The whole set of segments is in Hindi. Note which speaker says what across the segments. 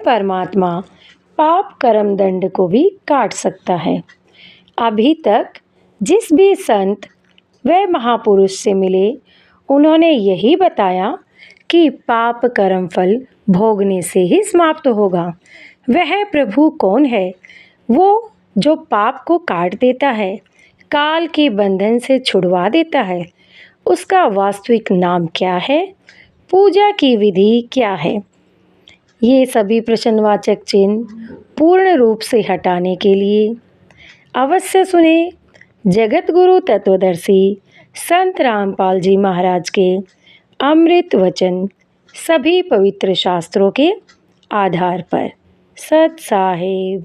Speaker 1: परमात्मा पाप कर्म दंड को भी काट सकता है। अभी तक जिस भी संत व महापुरुष से मिले, उन्होंने यही बताया कि पाप कर्म फल भोगने से ही समाप्त होगा। वह प्रभु कौन है? वो जो पाप को काट देता है, काल के बंधन से छुड़वा देता है। उसका वास्तविक नाम क्या है? पूजा की विधि क्या है? ये सभी प्रश्नवाचक चिन्ह पूर्ण रूप से हटाने के लिए अवश्य सुने जगत गुरु तत्वदर्शी संत रामपाल जी महाराज के अमृत वचन, सभी पवित्र शास्त्रों के आधार पर। सत साहिब।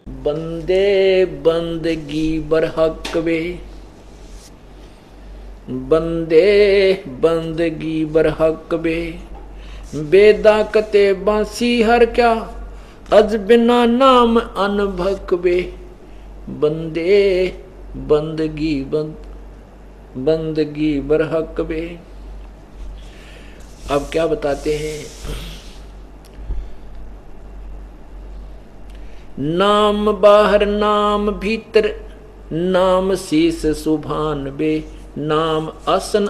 Speaker 2: बंदे बंदगी बरहक वे, बंदे बंदगी बरहक वे, बेदा कते बांसी हर क्या, अज बिना नाम अनभक वे। बंदे बंदगी बंदगी बरहक वे। अब क्या बताते हैं? नाम बाहर नाम भीतर, नाम शीस सुभान बे, नाम असन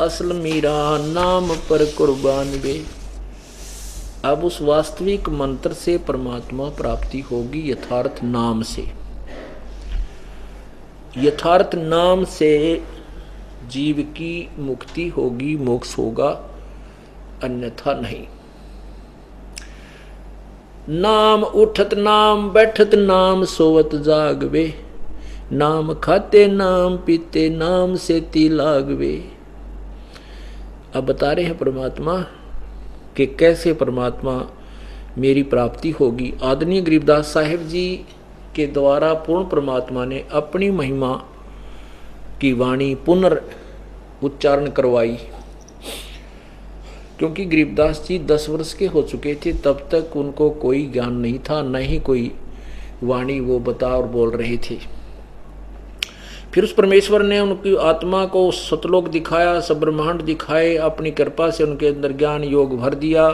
Speaker 2: असल मीरा, नाम पर कुर्बान बे। अब उस वास्तविक मंत्र से परमात्मा प्राप्ति होगी यथार्थ नाम से। यथार्थ नाम से जीव की मुक्ति होगी, मोक्ष होगा, अन्यथा नहीं। नाम उठत नाम बैठत नाम सोवत जागवे, नाम खाते नाम पीते नाम से ती लागवे। अब बता रहे हैं परमात्मा कि कैसे परमात्मा मेरी प्राप्ति होगी। आदरणीय गरीबदास साहिब जी के द्वारा पूर्ण परमात्मा ने अपनी महिमा की वाणी पुनर् उच्चारण करवाई, क्योंकि गरीबदास जी 10 वर्ष के हो चुके थे, तब तक उनको कोई ज्ञान नहीं था, न ही कोई वाणी वो बता और बोल रहे थे। फिर उस परमेश्वर ने उनकी आत्मा को सतलोक दिखाया, सब ब्रह्मांड दिखाए, अपनी कृपा से उनके अंदर ज्ञान योग भर दिया,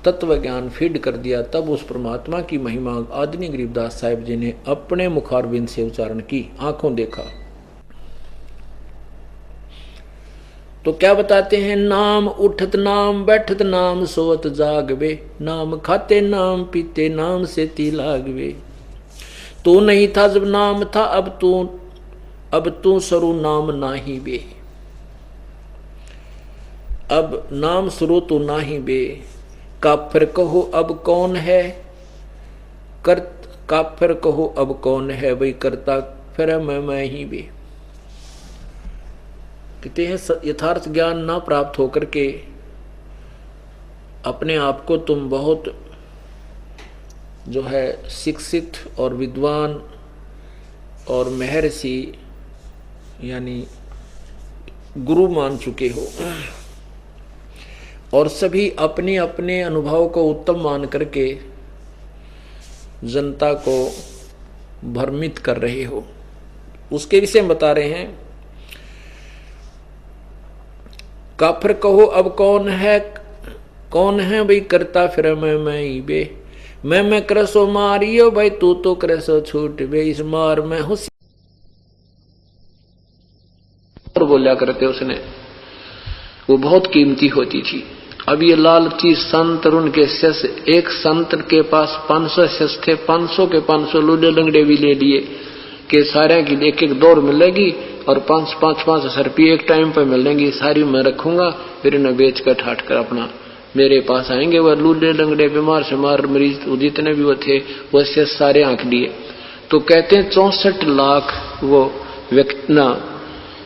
Speaker 2: तत्व ज्ञान फीड कर दिया। तब उस परमात्मा की महिमा आदरणीय गरीबदास साहिब जी ने अपने मुखारविंद से उच्चारण की, आंखों देखा। तो क्या बताते हैं? नाम उठत नाम बैठत नाम सोवत जागवे, नाम खाते नाम पीते नाम से ती लागवे। तू नहीं था जब नाम था, अब तू सरू नाम नाही बे। अब नाम सुरो तो नाही बे। काफिर कहो अब कौन है, काफिर कहो अब कौन है, वही करता फिर मैं ही बे। कहते हैं यथार्थ ज्ञान ना प्राप्त होकर के अपने आप को तुम बहुत जो है शिक्षित और विद्वान और महर्षि यानी गुरु मान चुके हो, और सभी अपने अपने अनुभव को उत्तम मान करके जनता को भ्रमित कर रहे हो। उसके विषय में बता रहे हैं, काफिर कहो अब कौन है भाई करता फिर मैं ही बे। मैं करसो मारियो भाई तू तो करसो छूट बे। इस मार में हुसी और बोलिया करते उसने, वो बहुत कीमती होती थी। अब ये लालची संत और उनके शिष्य, एक संत के पास 500 शिष्य थे, 500 के 500 लूले लंगड़े भी ले लिए कि सारे की एक एक दौड़ मिलेगी और 5,000 रुपये एक टाइम पर मिलेंगी, सारी मैं रखूंगा, फिर इन्हें बेच कर ठाट कर अपना मेरे पास आएंगे। वह लूले लंगड़े बीमार शेमार मरीज जितने भी वो थे वह शिष्य सारे आंक लिए। तो कहते हैं 64 लाख वो व्यक्ति ना,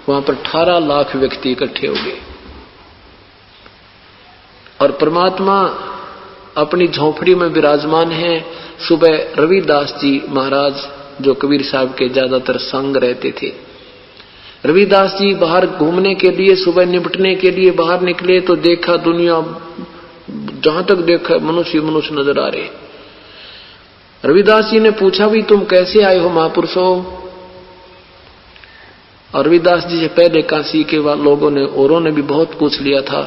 Speaker 2: वहां पर 18 लाख व्यक्ति इकट्ठे हो गए। और परमात्मा अपनी झोंपड़ी में विराजमान है। सुबह रविदास जी महाराज जो कबीर साहब के ज्यादातर संग रहते थे, रविदास जी बाहर घूमने के लिए सुबह निपटने के लिए बाहर निकले तो देखा दुनिया जहां तक देखा मनुष्य मनुष्य नजर आ रहे। रविदास जी ने पूछा भी तुम कैसे आए हो महापुरुषों? और रविदास जी से पहले काशी के लोगों ने औरों ने भी बहुत पूछ लिया था।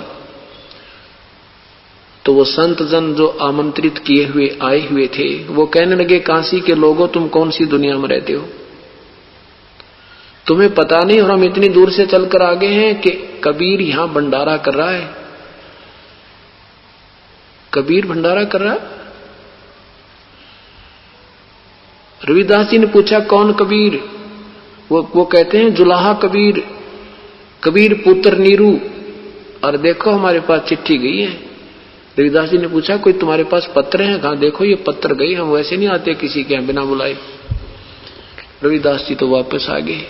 Speaker 2: तो वो संत जन जो आमंत्रित किए हुए आए हुए थे वो कहने लगे, काशी के लोगों तुम कौन सी दुनिया में रहते हो, तुम्हें पता नहीं और हम इतनी दूर से चलकर आ गए हैं कि कबीर यहां भंडारा कर रहा है। कबीर भंडारा कर रहा है। रविदास जी ने पूछा कौन कबीर? वो कहते हैं जुलाहा कबीर, कबीर पुत्र नीरू। और देखो हमारे पास चिट्ठी गई है। रविदास जी ने पूछा कोई तुम्हारे पास पत्र है? कहा देखो ये पत्र गई, हम वैसे नहीं आते किसी के बिना बुलाए। रविदास जी तो वापस आ गए।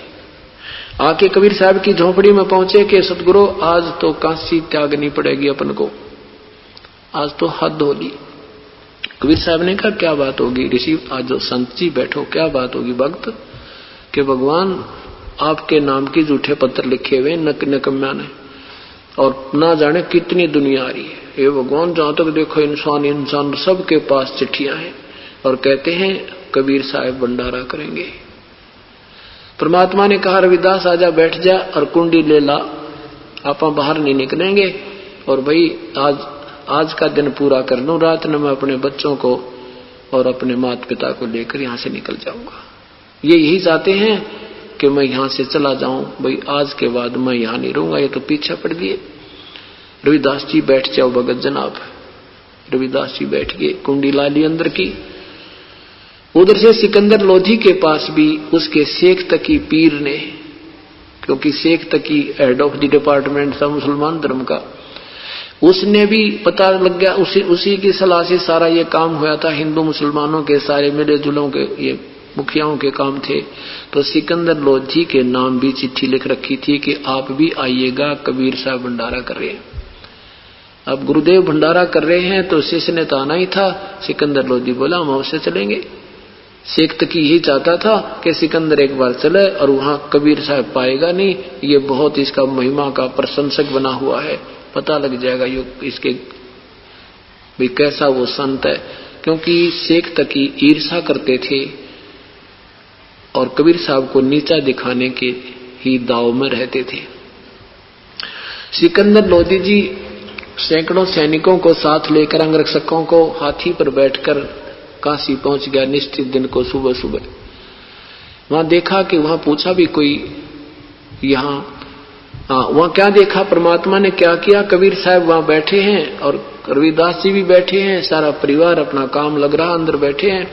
Speaker 2: आके कबीर साहब की झोपड़ी में पहुंचे कि सतगुरु आज तो काशी त्यागनी पड़ेगी अपन को, आज तो हद होगी। कबीर साहब ने कहा क्या बात होगी ऋषि? आज जो संत जी बैठो, क्या बात होगी भक्त? कि भगवान आपके नाम के झूठे पत्र लिखे हुए नकम्या ने, और ना जाने कितनी दुनिया आ रही है। ये भगवान जहां तक देखो इंसान सबके पास चिट्ठियां हैं और कहते हैं कबीर साहब भंडारा करेंगे। परमात्मा ने कहा रविदास आजा बैठ जा और कुंडी ले ला, आप बाहर नहीं निकलेंगे। और भाई आज का दिन पूरा कर लूं, रात में मैं अपने बच्चों को और अपने माता पिता को लेकर यहां से निकल जाऊंगा। ये यही चाहते हैं कि मैं यहां से चला जाऊं, भाई आज के बाद मैं यहां नहीं रहूंगा, ये तो पीछे पड़ दिए। रविदास जी बैठ जाओ भगत जनाब। रविदास जी बैठ गए, कुंडी ला ली अंदर की। उधर से सिकंदर लोधी के पास भी उसके शेख तकी पीर ने, क्योंकि शेख तकी हेड ऑफ द डिपार्टमेंट था मुसलमान धर्म का, उसने भी पता लग गया, उसी की सलाह से सारा ये काम हुआ था। हिंदू मुसलमानों के सारे मिले जुलों के ये मुखियाओं के काम थे। तो सिकंदर लोधी के नाम भी चिट्ठी लिख रखी थी कि आप भी आइएगा, कबीर साहब भंडारा कर रहे हैं। अब गुरुदेव भंडारा कर रहे हैं तो शिष्य ने तो आना ही था। सिकंदर लोधी बोला हम अवश्य चलेंगे। शेख तकी यही चाहता था कि सिकंदर एक बार चले और वहां कबीर साहब पाएगा नहीं, ये बहुत इसका महिमा का प्रशंसक बना हुआ है, पता लग जाएगा ये इसके भी कैसा वो संत है। क्योंकि शेख तकी ईर्षा करते थे और कबीर साहब को नीचा दिखाने के ही दाव में रहते थे। सिकंदर लोधी जी सैकड़ों सैनिकों को साथ लेकर अंगरक्षकों को हाथी पर बैठकर काशी पहुंच गया निश्चित दिन को सुबह सुबह। वहां देखा कि वहां पूछा भी कोई यहाँ वहां क्या देखा, परमात्मा ने क्या किया, कबीर साहब वहां बैठे हैं और रविदास जी भी बैठे हैं, सारा परिवार अपना काम लग रहा अंदर बैठे हैं।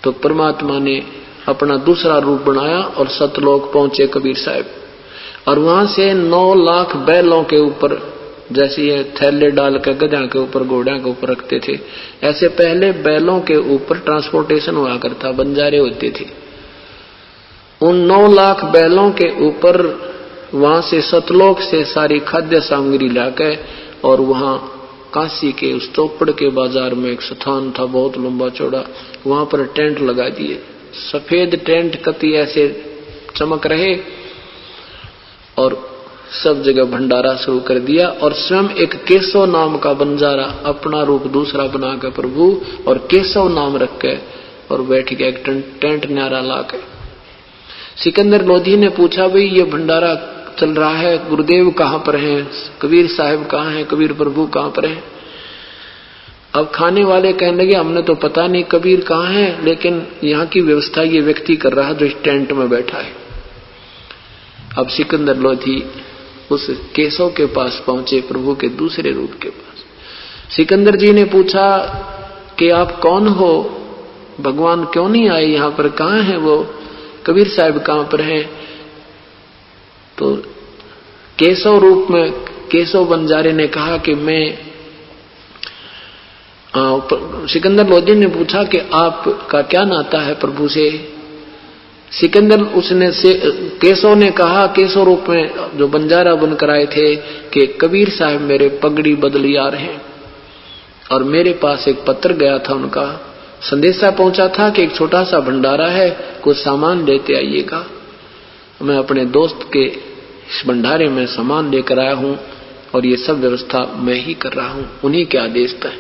Speaker 2: तो परमात्मा ने अपना दूसरा रूप बनाया और सतलोक पहुंचे कबीर साहब। और वहां से 9 लाख बैलों के ऊपर, जैसे ये थैले डाल कर गधा के ऊपर घोड़ों के ऊपर रखते थे, ऐसे पहले बैलों के ऊपर ट्रांसपोर्टेशन हुआ करता, बंजारे होते थे। उन 9 लाख बैलों के ऊपर वहां से सतलोक से सारी खाद्य सामग्री लाके और वहां काशी के उस चौपड़ के बाजार में एक स्थान था बहुत लंबा चौड़ा, वहां पर टेंट लगा दिए। सफेद टेंट कति ऐसे चमक रहे और सब जगह भंडारा शुरू कर दिया। और स्वयं एक केशव नाम का बंजारा अपना रूप दूसरा बनाकर प्रभु और केशव नाम रख के और बैठ गया एक टेंट न्यारा लाके। सिकंदर लोधी ने पूछा भाई ये भंडारा चल रहा है, गुरुदेव कहाँ पर हैं, कबीर साहब कहाँ हैं, कबीर प्रभु कहाँ पर हैं? अब खाने वाले कहने लगे हमने तो पता नहीं कबीर कहाँ है, लेकिन यहाँ की व्यवस्था ये व्यक्ति कर रहा है जो इस टेंट में बैठा है। अब सिकंदर लोधी उस केशव के पास पहुंचे, प्रभु के दूसरे रूप के पास। सिकंदर जी ने पूछा कि आप कौन हो, भगवान क्यों नहीं आए यहाँ पर, कहाँ है वो, कबीर साहब कहाँ पर हैं? तो केशव रूप में केशव बंजारे ने कहा कि मैं सिकंदर लोधी ने पूछा कि आपका क्या नाता है प्रभु से? सिकंदर केशव ने कहा, केशव रूप में जो बंजारा बनकर आए थे, कि कबीर साहब मेरे पगड़ी बदली आ रहे हैं और मेरे पास एक पत्र गया था, उनका संदेशा पहुंचा था कि एक छोटा सा भंडारा है, कुछ सामान लेते आइएगा। मैं अपने दोस्त के इस भंडारे में सामान लेकर आया हूं और ये सब व्यवस्था मैं ही कर रहा हूं, उन्हीं के आदेश था।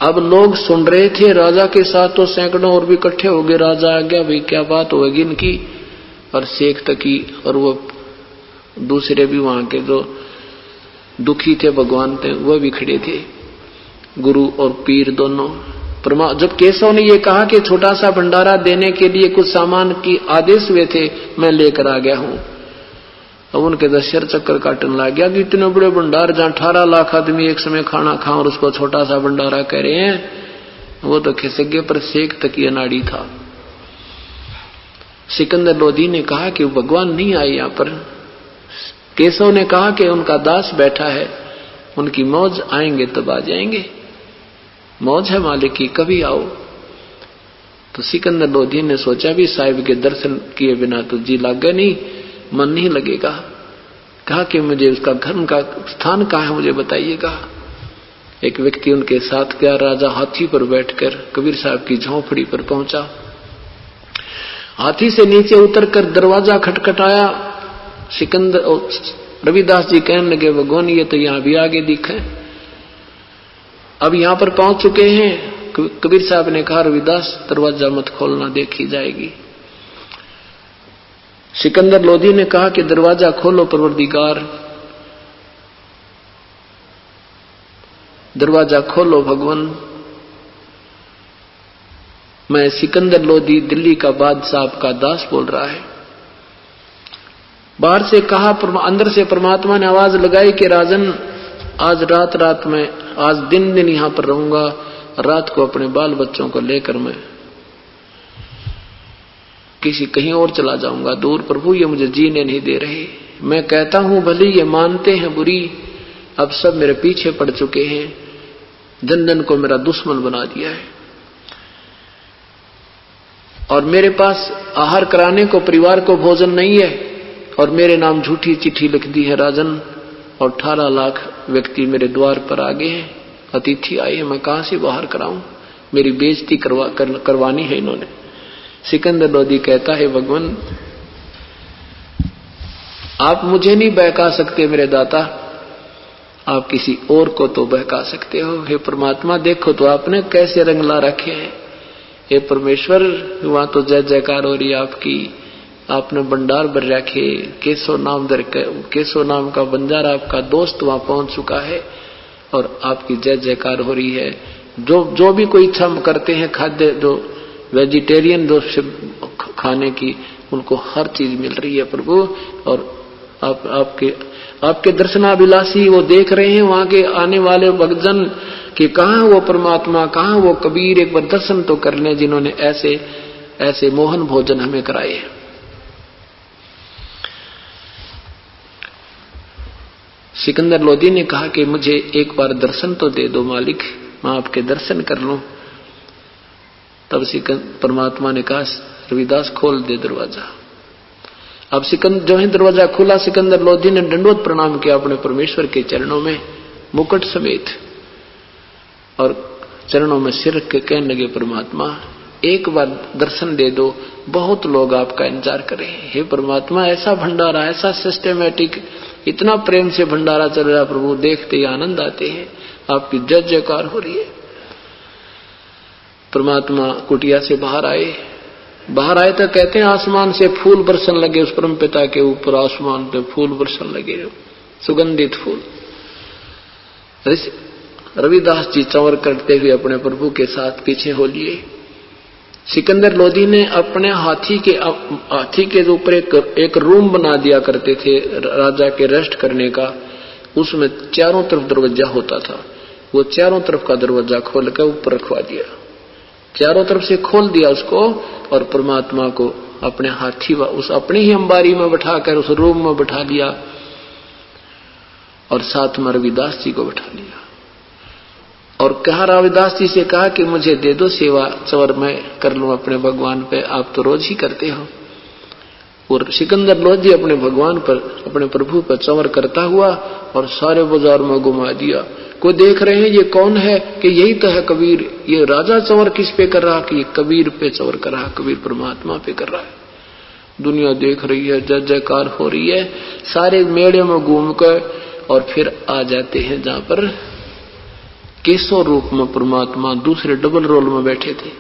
Speaker 2: अब लोग सुन रहे थे, राजा के साथ तो सैकड़ों और भी इकट्ठे हो गए। राजा आ गया, भाई क्या बात होगी इनकी? और शेख तकी और वो दूसरे भी वहां के जो दुखी थे भगवान थे, वह भी खड़े थे, गुरु और पीर दोनों। जब केशव ने ये कहा कि छोटा सा भंडारा देने के लिए कुछ सामान की आदेश हुए थे, मैं लेकर आ गया हूं, अब उनके दशर चक्कर काटने लग गया कि इतने बड़े भंडार जहां 18 लाख आदमी एक समय खाना खा और उसको छोटा सा भंडारा कह रहे हैं, वो तो खिसके पर सेक तकिया नाड़ी था। सिकंदर लोधी ने कहा कि भगवान नहीं आए यहां पर। केशव ने कहा कि उनका दास बैठा है, उनकी मौज, आएंगे तब आ जाएंगे, मौज है मालिक की, कभी आओ। तो सिकंदर लोधी ने सोचा भी साहिब के दर्शन किए बिना तो जी लागे नहीं, मन नहीं लगेगा। कहा कि मुझे उसका घर का स्थान कहाँ है, मुझे बताइएगा। एक व्यक्ति उनके साथ गया। राजा हाथी पर बैठकर कबीर साहब की झोंपड़ी पर पहुंचा। हाथी से नीचे उतरकर दरवाजा खटखटाया। सिकंदर रविदास जी कहने लगे, भगवान ये तो यहां भी आगे दिखे, अब यहां पर पहुंच चुके हैं। कबीर साहब ने कहा, रविदास दरवाजा मत खोलना, देखी जाएगी। सिकंदर लोधी ने कहा कि दरवाजा खोलो परवरदिगार, दरवाजा खोलो भगवान। मैं सिकंदर लोधी दिल्ली का बादशाह का दास बोल रहा है। बाहर से कहा, अंदर से परमात्मा ने आवाज लगाई कि राजन, आज रात में, आज दिन यहां पर रहूंगा, रात को अपने बाल बच्चों को लेकर मैं किसी कहीं और चला जाऊंगा दूर। प्रभु ये मुझे जीने नहीं दे रहे। मैं कहता हूं भले ये मानते हैं बुरी, अब सब मेरे पीछे पड़ चुके हैं, जन जन को मेरा दुश्मन बना दिया है, और मेरे पास आहार कराने को परिवार को भोजन नहीं है, और मेरे नाम झूठी चिट्ठी लिख दी है राजन, और 18 लाख व्यक्ति मेरे द्वार पर आ गए हैं, अतिथि आए हैं, मैं कहां से बाहर कराऊं, मेरी बेइज्जती करवानी है इन्होंने। सिकंदर लोधी कहता है, भगवान आप मुझे नहीं बहका सकते मेरे दाता, आप किसी और को तो बहका सकते हो। हे परमात्मा, देखो तो आपने कैसे रंग ला रखे हैं। हे परमेश्वर, वहां तो जय जयकार हो रही है आपकी, आपने भंडार भर रखे। केशव नाम का बंजारा आपका दोस्त वहां पहुंच चुका है और आपकी जय जयकार हो रही है। जो भी कोई इच्छा करते हैं खाद्य, जो वेजिटेरियन जो खाने की, उनको हर चीज मिल रही है प्रभु। और आपके दर्शनाभिलाषी वो देख रहे हैं, वहां के आने वाले भक्तजन कि कहां वो परमात्मा, कहां वो कबीर, एक बार दर्शन तो कर लें जिन्होंने ऐसे ऐसे मोहन भोजन हमें कराए। सिकंदर लोधी ने कहा कि मुझे एक बार दर्शन तो दे दो मालिक, मैं आपके दर्शन कर लूं। तब परमात्मा ने कहा, रविदास खोल दे दरवाजा। अब जो है दरवाजा खुला, सिकंदर लोधी ने दंडवत प्रणाम किया अपने परमेश्वर के चरणों में मुकुट समेत, और चरणों में सिर के कहने लगे, परमात्मा एक बार दर्शन दे दो, बहुत लोग आपका इंतजार कर रहे हैं। हे परमात्मा, ऐसा भंडारा, ऐसा सिस्टमेटिक, इतना प्रेम से भंडारा चल रहा प्रभु, देखते ही आनंद आते हैं, आपकी जय जयकार हो रही है। परमात्मा कुटिया से बाहर आए तो कहते हैं आसमान से फूल बरसन लगे, उस परम पिता के ऊपर आसमान पे फूल बरसन लगे, सुगंधित फूल। रविदास जी चंवर करते हुए अपने प्रभु के साथ पीछे हो लिए। सिकंदर लोधी ने अपने हाथी के ऊपर एक रूम बना दिया करते थे राजा के रेस्ट करने का, उसमें चारों तरफ दरवाजा होता था। वो चारों तरफ का दरवाजा खोल कर ऊपर रखवा दिया, चारों तरफ से खोल दिया उसको, और परमात्मा को अपने हाथी उस अपनी ही अंबारी में बैठाकर उस रूम में बैठा लिया, और साथ में रविदास जी को बैठा लिया। और कहा, रविदास जी से कहा कि मुझे दे दो सेवा, चवर मैं कर लूं अपने भगवान पे, आप तो रोज ही करते हो। और सिकंदर लोधी अपने भगवान पर, अपने प्रभु पर चंवर करता हुआ और सारे बाजार में घुमा दिया। कोई देख रहे हैं ये कौन है, कि यही तो है कबीर। ये राजा चंवर किस पे कर रहा, कि ये कबीर पे चंवर कर रहा, कबीर परमात्मा पे कर रहा है। दुनिया देख रही है, जय जयकार हो रही है, सारे मेले में घूमकर, और फिर आ जाते हैं जहां पर केशव रूप में परमात्मा दूसरे डबल रोल में बैठे थे।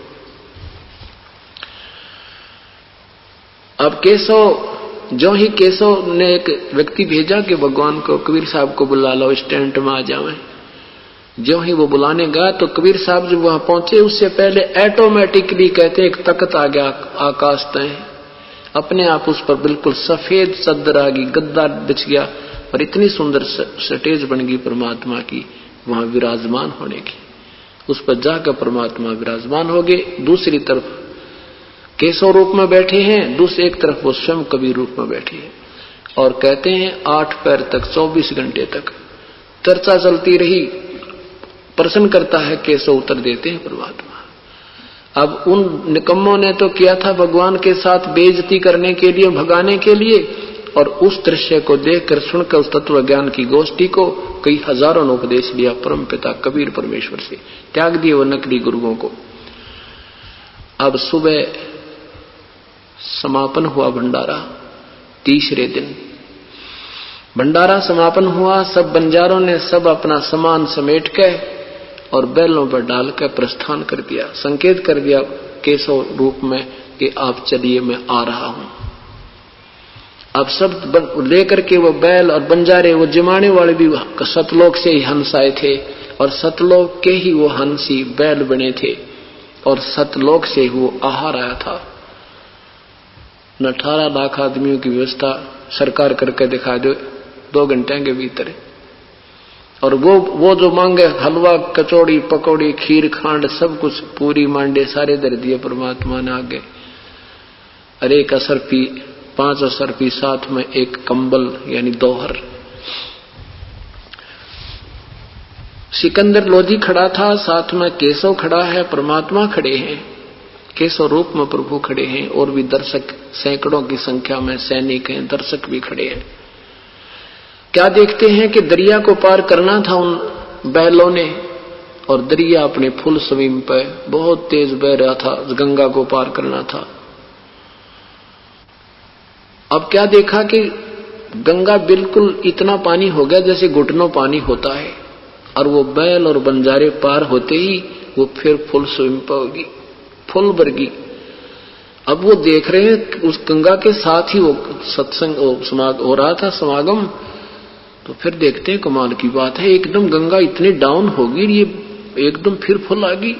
Speaker 2: अब केशव जो ही केशव ने एक व्यक्ति भेजा कि भगवान को कबीर साहब को बुला लो, स्टैंड में आ जावे। जो ही वो बुलाने गया तो कबीर साहब जब वहां पहुंचे उससे पहले ऑटोमेटिकली कहते एक तख्त आ गया आकाश तय, अपने आप उस पर बिल्कुल सफेद चद्दर आ गई, गद्दा बिछ गया और इतनी सुंदर स्टेज बन गई परमात्मा की वहां विराजमान होने की। उस पर जाकर परमात्मा विराजमान हो गए। दूसरी तरफ केशव रूप में बैठे हैं, दूसरी एक तरफ वो स्वयं कबीर रूप में बैठे हैं और कहते हैं 8 पैर तक 24 घंटे तक चर्चा चलती रही। प्रश्न करता है केशव, उत्तर देते हैं परमात्मा। अब उन निकम्मों ने तो किया था भगवान के साथ बेइज्जती करने के लिए, भगाने के लिए, और उस दृश्य को देखकर सुनकर उस तत्व ज्ञान की गोष्ठी को कई हजारों ने उपदेश लिया परम पिता कबीर परमेश्वर से, त्याग दिए वो नकली गुरुओं को। अब सुबह समापन हुआ भंडारा, तीसरे दिन भंडारा समापन हुआ। सब बंजारों ने सब अपना सामान समेट के और बैलों पर डालकर प्रस्थान कर दिया, संकेत कर दिया केशव रूप में कि आप चलिए मैं आ रहा हूं। अब सब लेकर के वो बैल और बंजारे, वो जिमाने वाले भी सतलोक से ही हंस आए थे और सतलोक के ही वो हंसी बैल बने थे और सतलोक से वो आहार आया था। 18 लाख आदमियों की व्यवस्था सरकार करके दिखा दो 2 घंटे के भीतर। और वो जो मांगे हलवा, कचौड़ी, पकौड़ी, खीर, खांड, सब कुछ पूरी मांडे सारे दर दिए परमात्मा ने आगे। अरे एक असरफी, 5 असरफी, साथ में एक कंबल यानी दोहर। सिकंदर लोधी खड़ा था, साथ में केशव खड़ा है, परमात्मा खड़े हैं, केशव रूप में प्रभु खड़े हैं और भी दर्शक सैकड़ों की संख्या में सैनिक हैं, दर्शक भी खड़े हैं। क्या देखते हैं कि दरिया को पार करना था उन बैलों ने और दरिया अपने फुल स्विम पे बहुत तेज बह रहा था, गंगा को पार करना था। अब क्या देखा कि गंगा बिल्कुल इतना पानी हो गया जैसे घुटनों पानी होता है और वो बैल और बंजारे पार होते ही वो फिर फुल स्विम पे होगी, फुल भरगी। अब वो देख रहे हैं उस गंगा के साथ ही वो सत्संग हो रहा था, समागम। तो फिर देखते हैं कमाल की बात है, एकदम गंगा इतनी डाउन होगी, ये एकदम फिर फुल आ गई।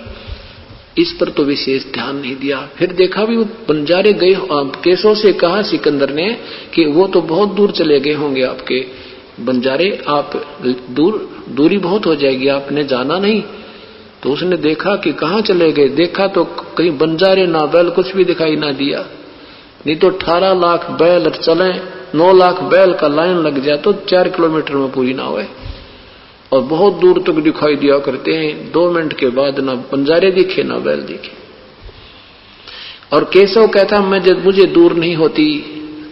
Speaker 2: इस पर तो विशेष ध्यान नहीं दिया। फिर देखा भी वो बंजारे गए, केशव से कहा सिकंदर ने कि वो तो बहुत दूर चले गए होंगे आपके बंजारे, आप दूरी बहुत हो जाएगी, आपने जाना नहीं। तो उसने देखा कि कहाँ चले गए, देखा तो कहीं बंजारे ना बैल कुछ भी दिखाई ना दिया। नहीं तो 18 लाख बैल चले, 9 लाख बैल का लाइन लग जाए तो 4 किलोमीटर में पूरी ना होए और बहुत दूर तक दिखाई दिया करते हैं। 2 मिनट के बाद ना बंजारे दिखे ना बैल दिखे। और केशव कहता मुझे दूर नहीं होती,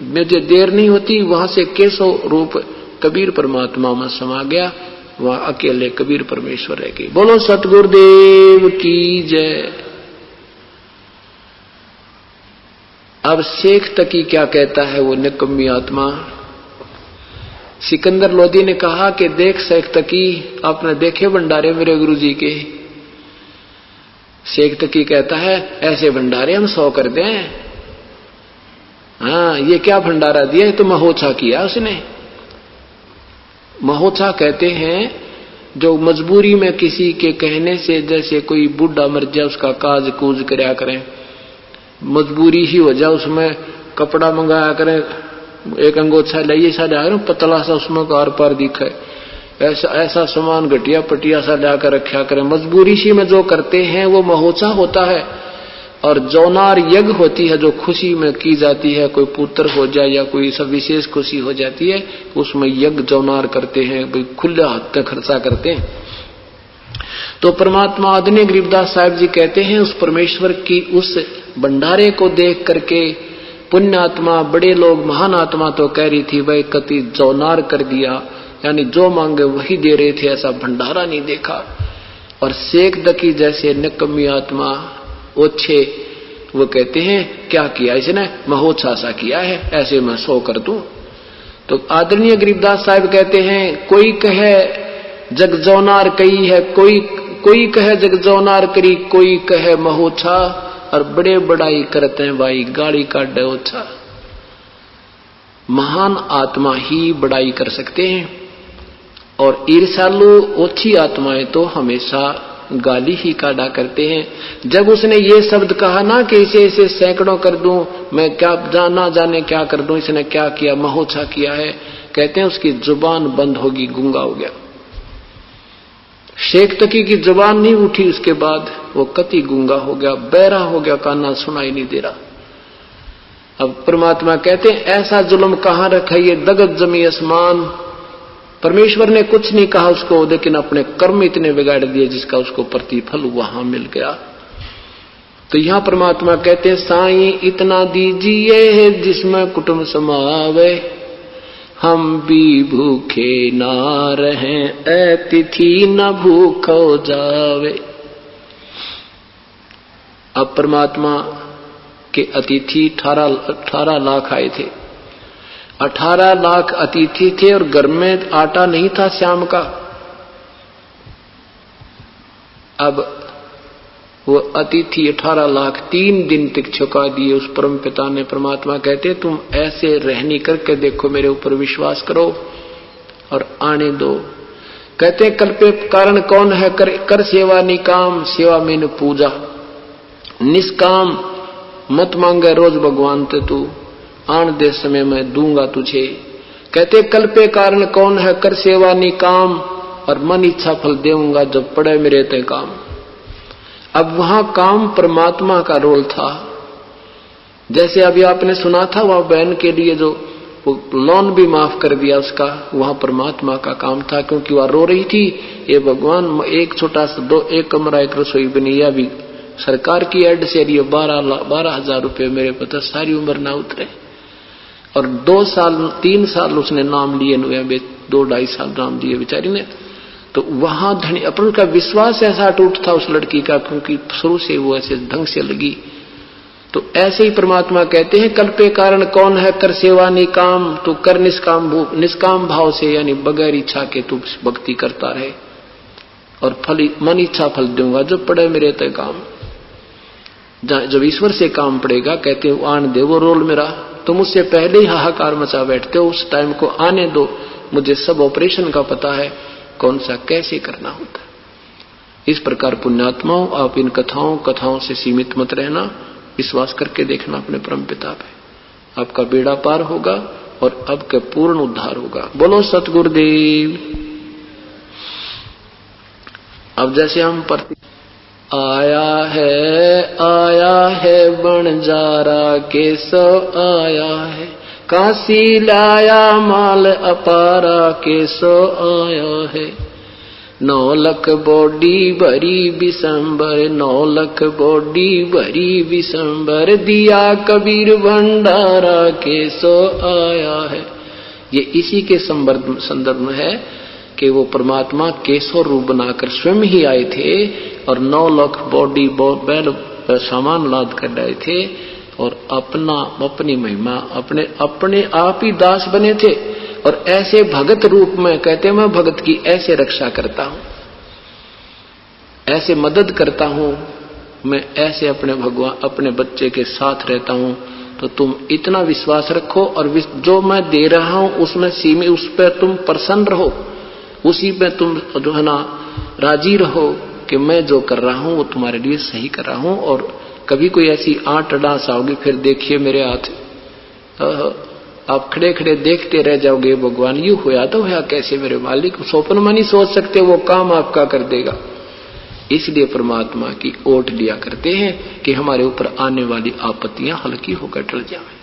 Speaker 2: मुझे देर नहीं होती। वहां से केशव रूप कबीर परमात्मा में समा गया, वहां अकेले कबीर परमेश्वर रह गए। बोलो सतगुरुदेव की जय। अब शेख तकी क्या कहता है वो निकम्मी आत्मा। सिकंदर लोधी ने कहा कि देख शेख तकी, आपने देखे भंडारे मेरे गुरुजी के। शेख तकी कहता है ऐसे भंडारे हम 100 कर दें। हाँ, ये क्या भंडारा दिया, ये तो महोत्सा किया उसने। महोत्सा कहते हैं जो मजबूरी में किसी के कहने से, जैसे कोई बूढ़ा मर जाए उसका काज कूज करया करें, मजबूरी ही हो जाए, उसमें कपड़ा मंगाया करें, एक अंगोछा लाइए सा लिया पतला सा, उसमें कार पार दिखे, ऐसा सामान घटिया पटिया सा लाकर रखा करें। मजबूरी सी में जो करते हैं वो महोत्सा होता है। और जौनार यज्ञ होती है जो खुशी में की जाती है, कोई पुत्र हो जाए या कोई सब विशेष खुशी हो जाती है, उसमें यज्ञ जौनार करते हैं, भाई खुले हाथ में खर्चा करते हैं। तो परमात्मा आदरणीय गरीबदास साहब जी कहते हैं उस परमेश्वर की उस भंडारे को देख करके पुण्य आत्मा, बड़े लोग, महान आत्मा तो कह रही थी भाई कति जौनार कर दिया, यानी जो मांगे वही दे रहे थे, ऐसा भंडारा नहीं देखा। और शेख दकी जैसे निकम्मी आत्मा ओछे वो कहते हैं क्या किया इसने, महोत्सा सा किया है, ऐसे मैं 100 कर दूं। तो आदरणीय गरीबदास साहब कहते हैं कोई कहे जग जौनार कही है, कोई कहे जग जौनार करी, कोई कहे महोत्सा, और बड़े बड़ाई करते हैं भाई गाड़ी काटे ओछा। महान आत्मा ही बड़ाई कर सकते हैं, और ईर्ष्यालु ओछी आत्माएं तो हमेशा गाली ही काढ़ा करते हैं। जब उसने ये शब्द कहा ना कि इसे इसे सैकड़ों कर दूं, मैं क्या जाना जाने क्या कर दूं, इसने क्या किया, महोत्सा किया है, कहते हैं उसकी जुबान बंद होगी, गूंगा हो गया। शेख तकी की जुबान नहीं उठी, उसके बाद वो कति गूंगा हो गया, बहरा हो गया, काना सुनाई नहीं दे रहा। अब परमात्मा कहते हैं ऐसा जुल्म कहां रखा, ये दगत जमी आसमान। परमेश्वर ने कुछ नहीं कहा उसको, लेकिन अपने कर्म इतने बिगाड़ दिए जिसका उसको प्रतिफल वहां मिल गया। तो यहां परमात्मा कहते हैं साईं इतना दीजिए जिसमें कुटुंब समावे, हम भी भूखे ना रहें, अतिथि न भूखो जावे। अब परमात्मा के अतिथि 18 लाख आए थे। 18 लाख अतिथि थे और घर में आटा नहीं था शाम का। अब वो अतिथि 18 लाख 3 दिन तक छुका दिए। उस परम पिता ने, परमात्मा कहते तुम ऐसे रहनी करके देखो, मेरे ऊपर विश्वास करो और आने दो। कहते कल पे कारण कौन है, कर सेवा निकाम, सेवा में पूजा निष्काम, मत मांगे रोज भगवान ते तू, आन दे समय मैं दूंगा तुझे। कहते कल पे कारण कौन है, कर सेवा निकाम, और मन इच्छा फल देऊंगा जब पड़े मेरे ते काम। अब वहां काम परमात्मा का रोल था। जैसे अभी आपने सुना था वह बहन के लिए जो लोन भी माफ कर दिया उसका, वहां परमात्मा का काम था, क्योंकि वह रो रही थी, ये भगवान एक छोटा सा एक कमरा एक रसोई बनी, या भी सरकार की एड से 12,000 रुपये मेरे पता सारी उम्र ना उतरे। और 3 साल उसने नाम लिए, 2-2.5 साल नाम दिए बेचारी ने। तो वहां धनी अपन का विश्वास ऐसा टूट था उस लड़की का, क्योंकि शुरू से वो ऐसे ढंग से लगी। तो ऐसे ही परमात्मा कहते हैं कल पे कारण कौन है, कर सेवा निकाम, तो कर निष्काम भाव से, यानी बगैर इच्छा के तू भक्ति करता रहे, और फल मन इच्छा फल दूंगा जब पड़े मेरे ते काम। जब ईश्वर से काम पड़ेगा, कहते हो आन दे वो रोल मेरा, तुम उससे पहले ही हाहाकार मचा बैठते हो, उस टाइम को आने दो, मुझे सब ऑपरेशन का पता है, कौन सा कैसे करना होता है। इस प्रकार पुण्यात्माओं, आप इन कथाओं से सीमित मत रहना, विश्वास करके देखना अपने परम पिता पे, आपका बेड़ा पार होगा और आपका पूर्ण उद्धार होगा। बोलो सतगुरुदेव। अब जैसे हम आया है बंजारा के सो आया है, काशी लाया माल अपारा के सो आया है, 9 लाख बॉडी भरी बिसंबर, 9 लाख बॉडी भरी बिसंबर, दिया कबीर भंडारा के सो आया है। ये इसी के संदर्भ में है कि वो परमात्मा केशव रूप बनाकर स्वयं ही आए थे और 9 लाख बॉडी बैल सामान लाद कर लाए थे, और अपनी महिमा अपने आप ही दास बने थे। और ऐसे भगत रूप में कहते मैं भगत की ऐसे रक्षा करता हूं, ऐसे मदद करता हूं, मैं ऐसे अपने बच्चे के साथ रहता हूं। तो तुम इतना विश्वास रखो, और जो मैं दे रहा हूं उसमें उस पर तुम प्रसन्न रहो, उसी में तुम जो है ना राजी रहो कि मैं जो कर रहा हूं वो तुम्हारे लिए सही कर रहा हूं। और कभी कोई ऐसी आंट डांस आओगी, फिर देखिए मेरे हाथ, आप खड़े खड़े देखते रह जाओगे, भगवान यूं होया तो होया कैसे मेरे मालिक, स्वप्न में नहीं सोच सकते, वो काम आपका कर देगा। इसलिए परमात्मा की ओट लिया करते हैं कि हमारे ऊपर आने वाली आपत्तियां हल्की होकर टल जाए।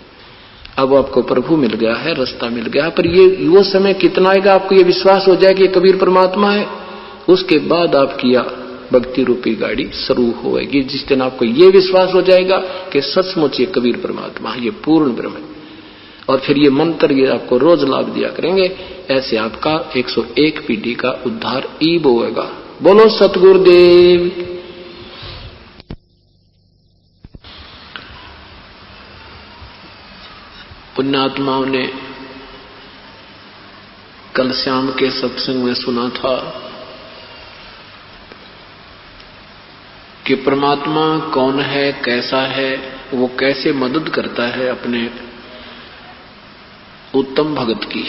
Speaker 2: अब आपको प्रभु मिल गया है, रास्ता मिल गया है, पर ये वो समय कितना आएगा आपको ये विश्वास हो जाए कि कबीर परमात्मा है, उसके बाद आपकी भक्ति रूपी गाड़ी शुरू होगी। जिस दिन आपको ये विश्वास हो जाएगा कि सचमुच ये कबीर परमात्मा है, ये पूर्ण ब्रह्म है, और फिर ये मंत्र ये आपको रोज लाभ दिया करेंगे, ऐसे आपका 101 पीढ़ी का उद्धार ईब होगा। बोलो सतगुरुदेव। पुण्यात्माओं ने कल शाम के सत्संग में सुना था कि परमात्मा कौन है, कैसा है, वो कैसे मदद करता है अपने उत्तम भगत की।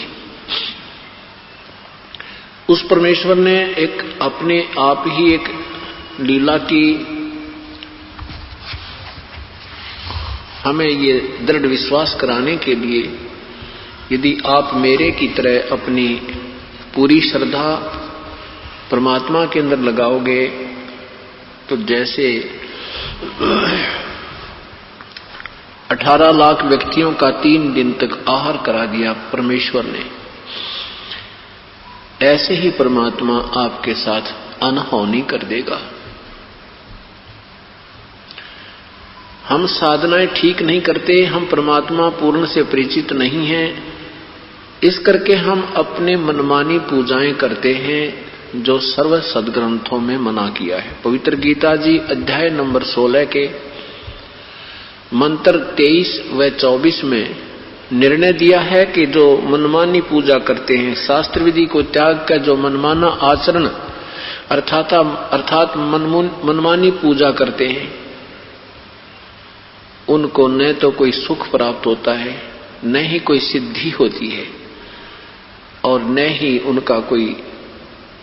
Speaker 2: उस परमेश्वर ने एक अपने आप ही एक लीला की, हमें ये दृढ़ विश्वास कराने के लिए, यदि आप मेरे की तरह अपनी पूरी श्रद्धा परमात्मा के अंदर लगाओगे तो जैसे 18 लाख व्यक्तियों का 3 दिन तक आहार करा दिया परमेश्वर ने, ऐसे ही परमात्मा आपके साथ अनहोनी कर देगा। हम साधनाएं ठीक नहीं करते, हम परमात्मा पूर्ण से परिचित नहीं हैं, इस करके हम अपने मनमानी पूजाएं करते हैं जो सर्व सदग्रंथों में मना किया है। पवित्र गीता जी अध्याय नंबर 16 के मंत्र 23 व 24 में निर्णय दिया है कि जो मनमानी पूजा करते हैं, शास्त्र विधि को त्याग कर जो मनमाना आचरण अर्थात मनमानी पूजा करते हैं, उनको न तो कोई सुख प्राप्त होता है, न ही कोई सिद्धि होती है, और न ही उनका कोई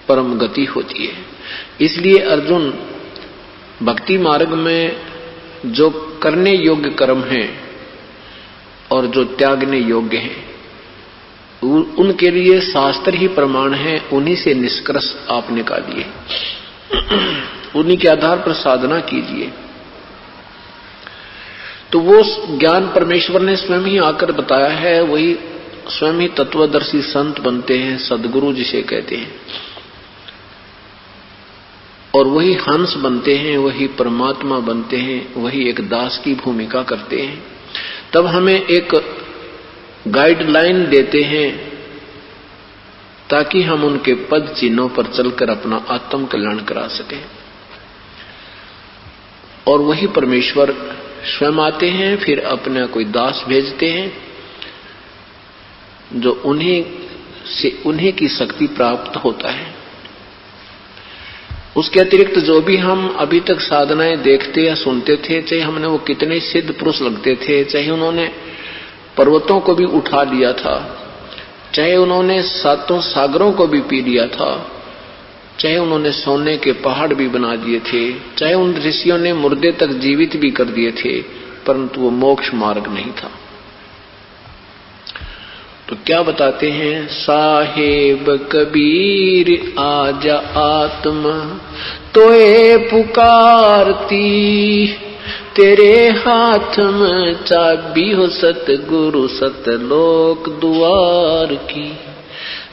Speaker 2: परम गति होती है। इसलिए अर्जुन, भक्ति मार्ग में जो करने योग्य कर्म हैं और जो त्यागने योग्य हैं, उनके लिए शास्त्र ही प्रमाण है, उन्हीं से निष्कर्ष आप निकालिए, उन्हीं के आधार पर साधना कीजिए। तो वो ज्ञान परमेश्वर ने स्वयं ही आकर बताया है, वही स्वयं ही तत्वदर्शी संत बनते हैं, सदगुरु जिसे कहते हैं, और वही हंस बनते हैं, वही परमात्मा बनते हैं, वही एक दास की भूमिका करते हैं। तब हमें एक गाइडलाइन देते हैं ताकि हम उनके पद चिन्हों पर चलकर अपना आत्म कल्याण करा सकें। और वही परमेश्वर स्वयं आते हैं, फिर अपना कोई दास भेजते हैं जो उन्हीं की शक्ति प्राप्त होता है। उसके अतिरिक्त जो भी हम अभी तक साधनाएं देखते या सुनते थे, चाहे हमने वो कितने सिद्ध पुरुष लगते थे, चाहे उन्होंने पर्वतों को भी उठा लिया था, चाहे उन्होंने 7 सागरों को भी पी लिया था, चाहे उन्होंने सोने के पहाड़ भी बना दिए थे, चाहे उन ऋषियों ने मुर्दे तक जीवित भी कर दिए थे, परंतु वो मोक्ष मार्ग नहीं था। तो क्या बताते हैं, साहेब कबीर आजा आत्मा तोए पुकारती, तेरे हाथ में चाबी हो सतगुरु सतलोक द्वार की।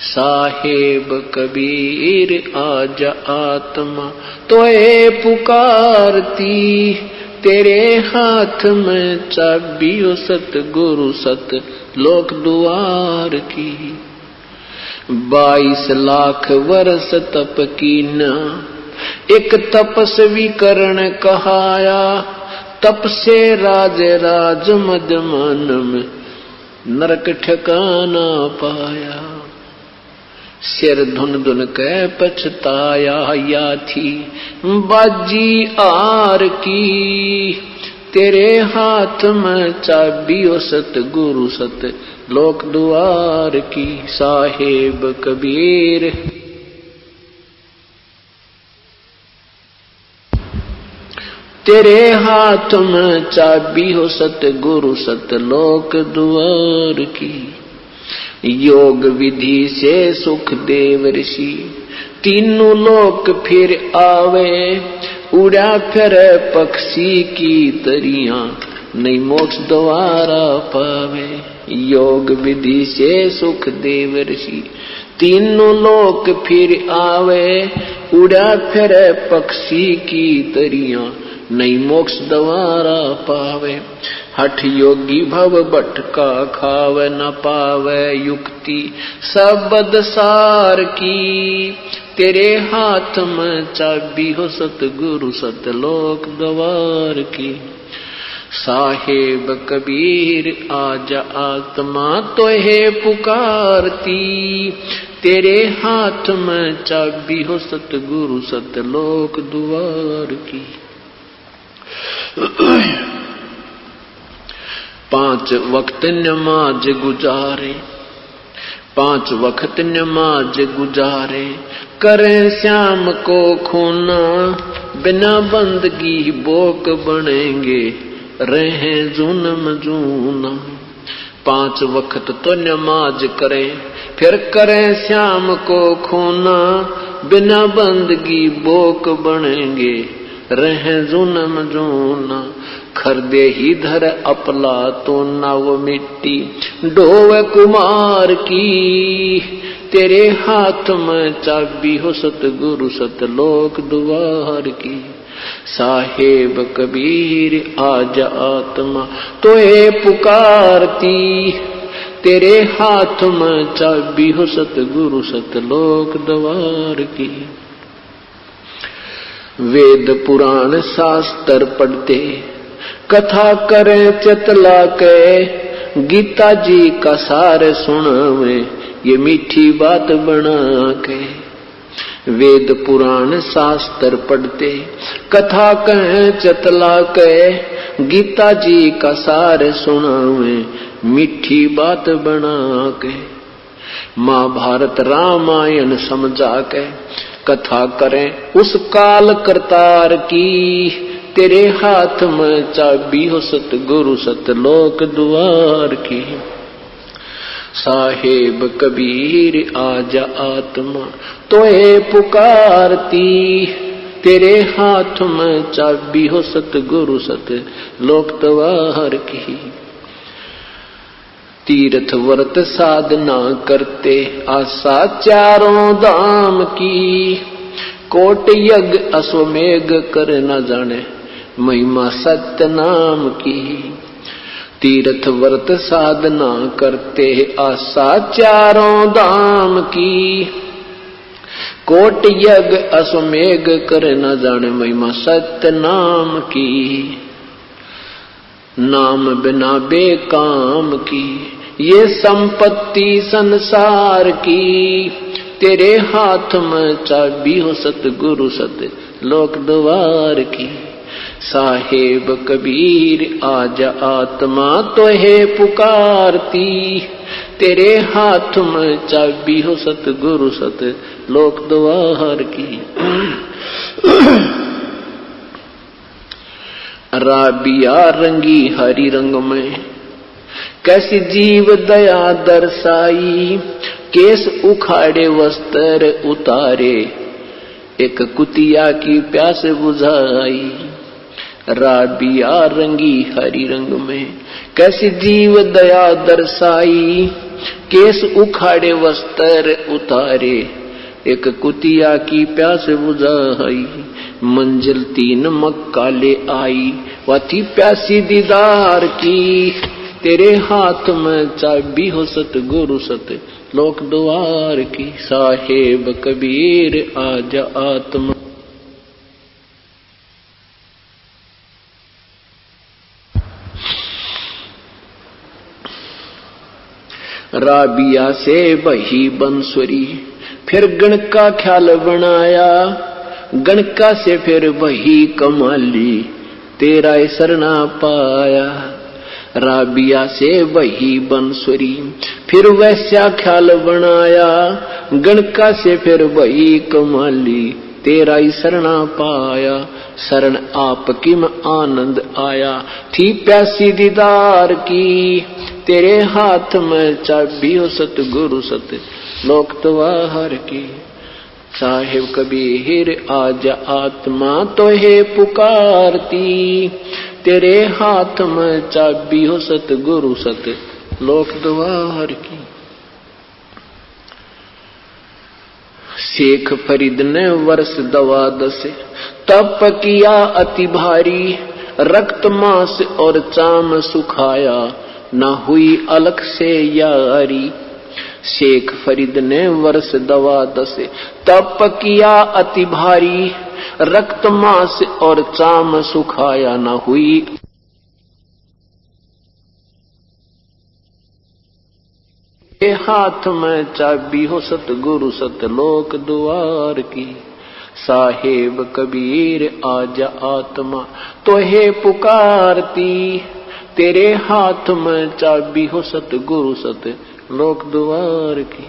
Speaker 2: साहेब कबीर आजा आत्मा तोए पुकारती, तेरे हाथ में चाबी हो सतगुरु सत लोक द्वार की। 22 लाख वर्ष तप कीना, एक तपस्वी करण कहाया, तप से राज मद मन में नरक ठिकाना पाया। सिर धुन धुन के पछताया, या थी बाजी आर की, तेरे हाथ में चाबी ओ सतगुरु सत लोक द्वार की। साहेब कबीर तेरे हाथ में चाबी हो सतगुरु सतलोक द्वार की। योग विधि से सुख देव ऋषि, तीनों लोक फिर आवे, उड़ा फिर पक्षी की तरियां, नहीं मोक्ष द्वारा पावे। योग विधि से सुख देव ऋषि, तीनों लोक फिर आवे, उड़ा फिर पक्षी की तरियां, नहीं मोक्ष द्वारा पावे। हठ योगी भव भटका खावे, न पावे युक्ति सबद सार की। तेरे हाथ में चाबी हो सतगुरु सतलोक द्वार की। साहेब कबीर आजा आत्मा तोहे पुकारती, तेरे हाथ में चाबी हो सतगुरु सतलोक द्वार की। 5 वक्त नमाज गुजारे, 5 वक्त नमाज गुजारे, करें श्याम को खूना, बिना बंदगी बोक बनेंगे, रहे जूनम जूना। 5 वक्त तो नमाज करें, फिर करें श्याम को खूना, बिना बंदगी बोक बनेंगे, रहे जूनम जूना। खरदे ही धर अपला तो ना वो मिट्टी, ढोवे कुमार की, तेरे हाथ में चाबी हो सतगुरु सतलोक द्वार की। साहेब कबीर आज आत्मा तोहे पुकारती, तेरे हाथ में चाबी हो सतगुरु सतलोक द्वार की। वेद पुराण शास्त्र पढ़ते, कथा करें चतला के, गीता जी का सार सुनावे, ये मीठी बात बना के। वेद पुराण शास्त्र पढ़ते, कथा कहें चतला के, गीता जी का सार सुनावे, मीठी बात बना के। महाभारत रामायण समझा के, कथा करें उस काल करतार की, तेरे हाथ में चाबी हो सतगुरु सतलोक द्वार की। साहेब कबीर आजा आत्मा तोहे पुकारती, तेरे हाथ में चाबी हो सतगुरु सतलोक द्वार की। तीर्थ व्रत साधना करते, आशा चारों धाम की, कोट यज्ञ अश्वमेघ कर न जाने, महिमा सत्य नाम की। तीर्थ व्रत साधना करते, आशा चारों धाम की, कोट यज्ञ अश्वमेघ कर न जाने, महिमा सत्य नाम की। नाम बिना बेकाम की, ये संपत्ति संसार की, तेरे हाथ में चाबी हो सतगुरु सतलोक द्वार की। साहेब कबीर आजा आत्मा तोहे पुकारती, तेरे हाथ में चाबी हो सतगुरु सतलोक द्वार की। राबिया रंगी हरी रंग में, कैसी जीव दया दर्शाई, केस उखाड़े वस्त्र उतारे, एक कुतिया की प्यास बुझाई। राबिया रंगी हरी रंग में, कैसी जीव दया दर्शाई, केस उखाड़े वस्त्र उतारे, एक कुतिया की प्यास बुझाई। मंजिल 3 मक्का ले आई, वह थी प्यासी दीदार की, तेरे हाथ में चाबी हो सतगुरु सतलोक द्वार की। साहेब कबीर आजा आत्मा राबिया से बही बंसुरी, फिर गणका ख्याल बनाया, गणका से फिर वही कमाली, तेरा शरणा पाया। राबिया से वही बंसुरी, फिर वैसा ख्याल बनाया, गणका से फिर वही कमाली, तेरा शरणा पाया। शरण आपकी में आनंद आया, थी प्यासी दीदार की, तेरे हाथ में चाबी हो सतगुरु सतलोक द्वार की। साहेब कबीर आजा आत्मा तोहे पुकारती, तेरे हाथ में चाबी हो सतगुरु सतलोक द्वार की। शेख फरीद ने वर्ष 12 तप किया अति भारी, रक्त मांस और चाम सुखाया, न हुई अलख से यारी। शेख फरीद ने वर्ष 12 तप किया अति भारी, रक्त मांस और चाम सुखाया, न हुई हाथ में चाबी हो सतगुरु सतलोक द्वार की। साहेब कबीर आजा आत्मा तोहे पुकारती, तेरे हाथ में चाबी हो सतगुरु सत लोक द्वार की।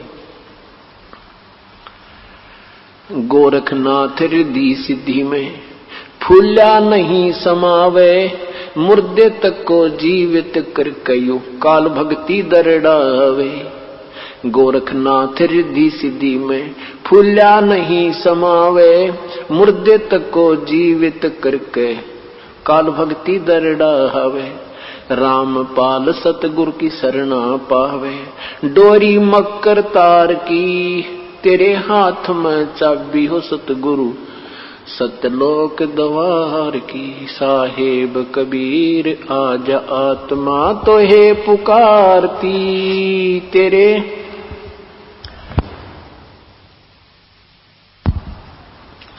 Speaker 2: गोरखनाथ रिद्धि सिद्धि में फूल्या नहीं समावे, मुर्दे तक को जीवित कर कयो काल भक्ति दरड़ावे। गोरखनाथ रिद्धि सिद्धि में फूल्या नहीं समावे, मुर्दे तक को जीवित करके काल भक्ति दरड़ावे। रामपाल सतगुरु की शरणा पावे, डोरी मकर तार की तेरे हाथ में चाबी हो सतगुरु सतलोक द्वार की। साहेब कबीर आज आत्मा तो है पुकारती तेरे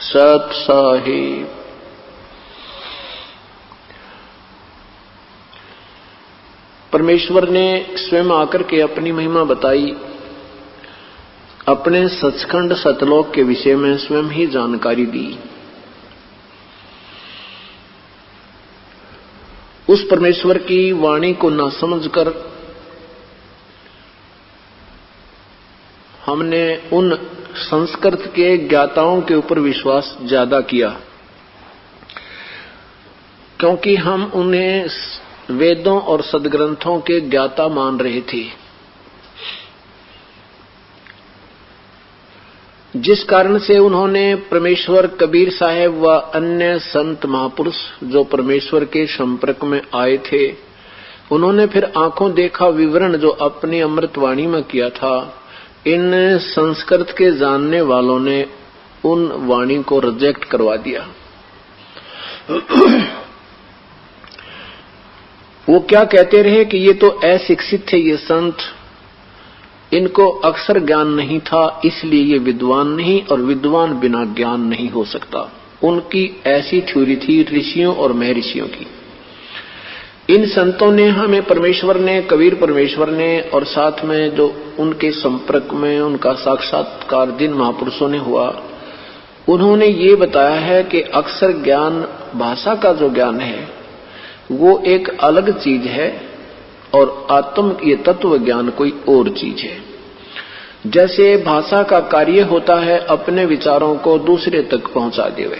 Speaker 2: सत साहेब। परमेश्वर ने स्वयं आकर के अपनी महिमा बताई, अपने सचखंड सतलोक के विषय में स्वयं ही जानकारी दी। उस परमेश्वर की वाणी को न समझकर हमने उन संस्कृत के ज्ञाताओं के ऊपर विश्वास ज्यादा किया, क्योंकि हम उन्हें वेदों और सदग्रंथों के ज्ञाता मान रहे थे, जिस कारण से उन्होंने परमेश्वर कबीर साहेब व अन्य संत महापुरुष जो परमेश्वर के संपर्क में आए थे, उन्होंने फिर आंखों देखा विवरण जो अपनी अमृतवाणी में किया था, इन संस्कृत के जानने वालों ने उन वाणी को रिजेक्ट करवा दिया। वो क्या कहते रहे कि ये तो अशिक्षित थे ये संत, इनको अक्षर ज्ञान नहीं था, इसलिए ये विद्वान नहीं, और विद्वान बिना ज्ञान नहीं हो सकता। उनकी ऐसी थ्योरी थी ऋषियों और महर्षियों की। इन संतों ने हमें परमेश्वर ने, कबीर परमेश्वर ने, और साथ में जो उनके संपर्क में उनका साक्षात्कार जिन महापुरुषों ने हुआ, उन्होंने ये बताया है कि अक्षर ज्ञान, भाषा का जो ज्ञान है वो एक अलग चीज है, और आत्म ये तत्व ज्ञान कोई और चीज है। जैसे भाषा का कार्य होता है अपने विचारों को दूसरे तक पहुंचा देवे।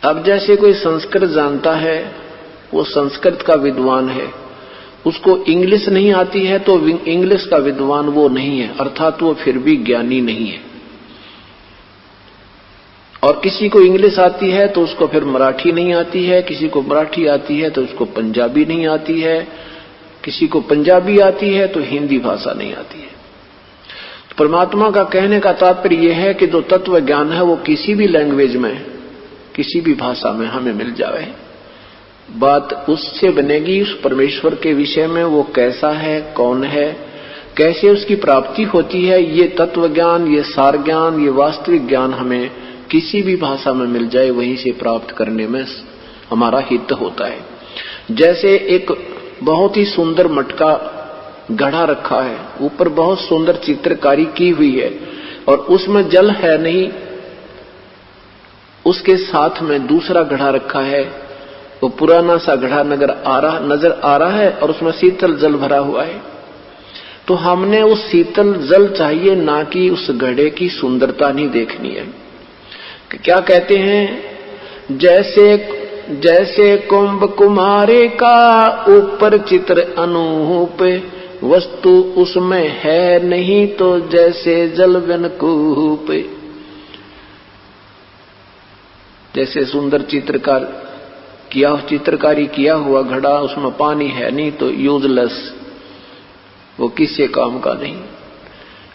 Speaker 2: अब जैसे कोई संस्कृत जानता है, वो संस्कृत का विद्वान है, उसको इंग्लिश नहीं आती है तो इंग्लिश का विद्वान वो नहीं है, अर्थात वो फिर भी ज्ञानी नहीं है। और किसी को इंग्लिश आती है तो उसको फिर मराठी नहीं आती है, किसी को मराठी आती है तो उसको पंजाबी नहीं आती है, किसी को पंजाबी आती है तो हिंदी भाषा नहीं आती है। परमात्मा का कहने का तात्पर्य यह है कि जो तत्व ज्ञान है वो किसी भी लैंग्वेज में, किसी भी भाषा में हमें मिल जाए। बात उससे बनेगी उस परमेश्वर के विषय में, वो कैसा है, कौन है, कैसे उसकी प्राप्ति होती है। ये तत्व ज्ञान, ये सार ज्ञान, ये वास्तविक ज्ञान हमें किसी भी भाषा में मिल जाए, वहीं से प्राप्त करने में हमारा हित होता है। जैसे एक बहुत ही सुंदर मटका गढ़ा रखा है, ऊपर बहुत सुंदर चित्रकारी की हुई है, और उसमें जल है नहीं, उसके साथ में दूसरा घड़ा रखा है, वो पुराना सा घड़ा नजर आ रहा है, और उसमें शीतल जल भरा हुआ है। तो हमने उस शीतल जल चाहिए, ना कि उस घड़े की सुंदरता नहीं देखनी है। क्या कहते हैं, जैसे कुंभ कुमारे का ऊपर चित्र अनूप, वस्तु उसमें है नहीं तो जैसे जल बिन कूप। जैसे सुंदर चित्रकारी किया हुआ घड़ा, उसमें पानी है नहीं तो यूजलेस, वो किसी काम का नहीं।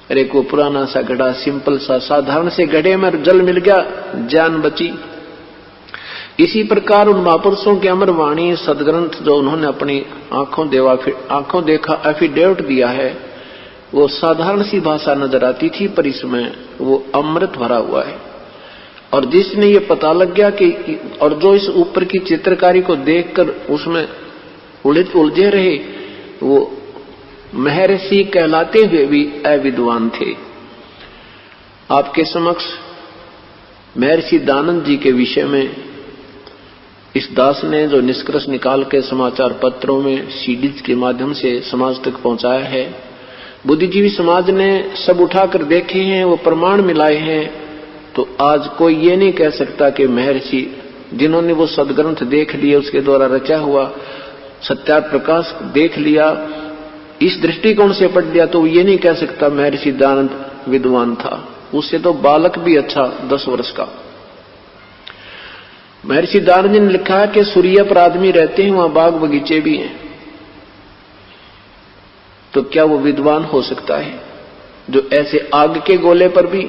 Speaker 2: अरे को पुराना सा घड़ा, सिंपल सा साधारण से घड़े में जल मिल गया, जान बची। इसी प्रकार उन महापुरुषों के अमर वाणी सदग्रंथ जो उन्होंने अपनी आंखों देखा एफिडेविट दिया है, वो साधारण सी भाषा नजर आती थी, पर इसमें वो अमृत भरा हुआ है। और जिसने ये पता लग गया कि, और जो इस ऊपर की चित्रकारी को देखकर उसमें उलझे रहे, वो महर्षि कहलाते हुए भी अविद्वान थे। आपके समक्ष महर्षि दानंद जी के विषय में इस दास ने जो निष्कर्ष निकाल के समाचार पत्रों में सीडीज के माध्यम से समाज तक पहुंचाया है, बुद्धिजीवी समाज ने सब उठाकर देखे हैं, वो प्रमाण मिलाए हैं, तो आज कोई ये नहीं कह सकता कि महर्षि जिन्होंने वो सदग्रंथ देख लिए, उसके द्वारा रचा हुआ सत्यार प्रकाश देख लिया, इस दृष्टिकोण से पढ़ लिया, तो ये नहीं कह सकता महर्षि दयानंद विद्वान था। उससे तो बालक भी अच्छा 10 वर्ष का। महर्षि दयानंद ने लिखा है कि सूर्य पर आदमी रहते हैं, वहां बाग बगीचे भी हैं, तो क्या वो विद्वान हो सकता है जो ऐसे आग के गोले पर भी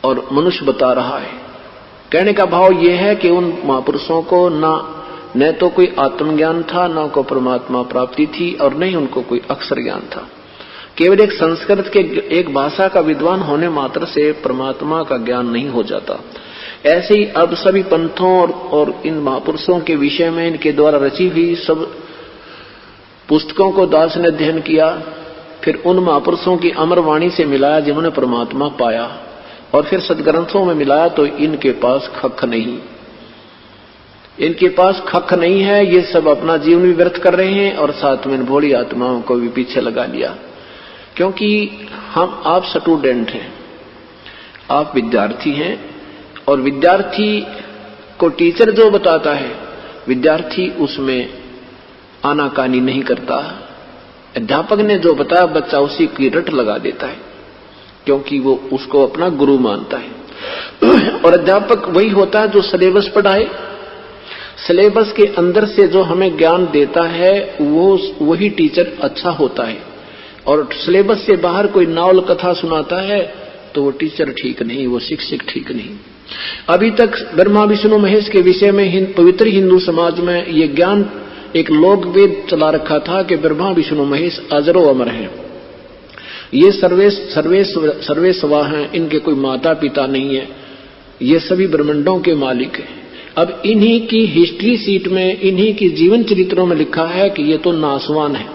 Speaker 2: और मनुष्य बता रहा है? कहने का भाव यह है कि उन महापुरुषों को न तो कोई आत्मज्ञान था, न को परमात्मा प्राप्ति थी, और न ही उनको कोई अक्षर ज्ञान था। केवल एक संस्कृत के एक भाषा का विद्वान होने मात्र से परमात्मा का ज्ञान नहीं हो जाता। ऐसे ही अब सभी पंथों और इन महापुरुषों के विषय में इनके द्वारा रची हुई सब पुस्तकों को दास ने अध्ययन किया, फिर उन महापुरुषों की अमर वाणी से मिलाया जिन्होंने परमात्मा पाया, और फिर सदग्रंथों में मिलाया, तो इनके पास खख नहीं, इनके पास खख नहीं है। ये सब अपना जीवन भी व्यर्थ कर रहे हैं और साथ में भोली आत्माओं को भी पीछे लगा लिया। क्योंकि आप स्टूडेंट हैं, आप विद्यार्थी हैं, और विद्यार्थी को टीचर जो बताता है, विद्यार्थी उसमें आनाकानी नहीं करता। अध्यापक ने जो बताया बच्चा उसी की रट लगा देता है, क्योंकि वो उसको अपना गुरु मानता है। और अध्यापक वही होता है जो सिलेबस पढ़ाए, सिलेबस के अंदर से जो हमें ज्ञान देता है वही टीचर अच्छा होता है। और सिलेबस से बाहर कोई नावल कथा सुनाता है तो वो टीचर ठीक नहीं, वो शिक्षक ठीक नहीं। अभी तक ब्रह्मा विष्णु महेश के विषय में पवित्र हिंदू समाज में ये ज्ञान एक लोक वेद चला रखा था कि ब्रह्मा विष्णु महेश अजरो अमर हैं, ये सर्वेस्वा हैं, इनके कोई माता पिता नहीं है, ये सभी ब्रह्मांडों के मालिक हैं। अब इन्हीं की हिस्ट्री सीट में, इन्हीं की जीवन चरित्रों में लिखा है कि ये तो नासवान है।